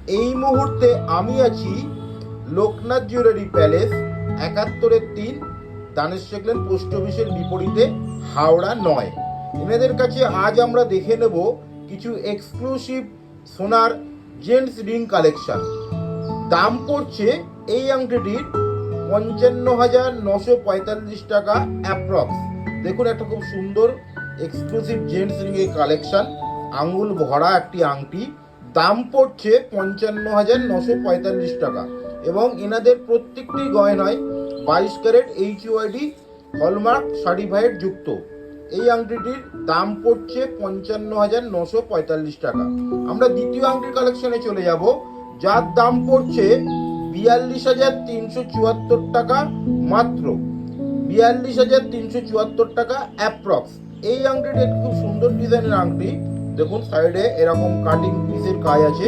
এই মুহূর্তে আমি আছি Loknath jewellery palace 71-3 Danesh lane post অফিসের বিপরীতে, হাওড়া 9। এনাদের কাছে আজ আমরা দেখে নেব কিছু এক্সক্লুসিভ সোনার জেন্টস রিং কালেকশন। দাম পড়ছে এই আংটিটির 55,945 টাকা অ্যাপ্রক্স। দেখুন, একটা খুব সুন্দর এক্সক্লুসিভ জেন্টস রিং এর কালেকশন, আঙ্গুল ভরা একটি আংটি। দাম পড়ছে 55,945 টাকা এবং এনাদের প্রত্যেকটি গয়নায় 22 ক্যারেট HUID হলমার্ক সার্টিফাইড যুক্ত। এই আংটিটির দাম পড়ছে 55,945 টাকা। আমরা দ্বিতীয় আংটির কালেকশনে চলে যাব, যার দাম পড়ছে 42,374 টাকা মাত্র। 42,374 টাকা অ্যাপ্রক্স। এই আংটিটি একটি খুব সুন্দর ডিজাইনের আংটি। দেখুন, সাইডে এরকম কাটিং পিসের কাজ আছে।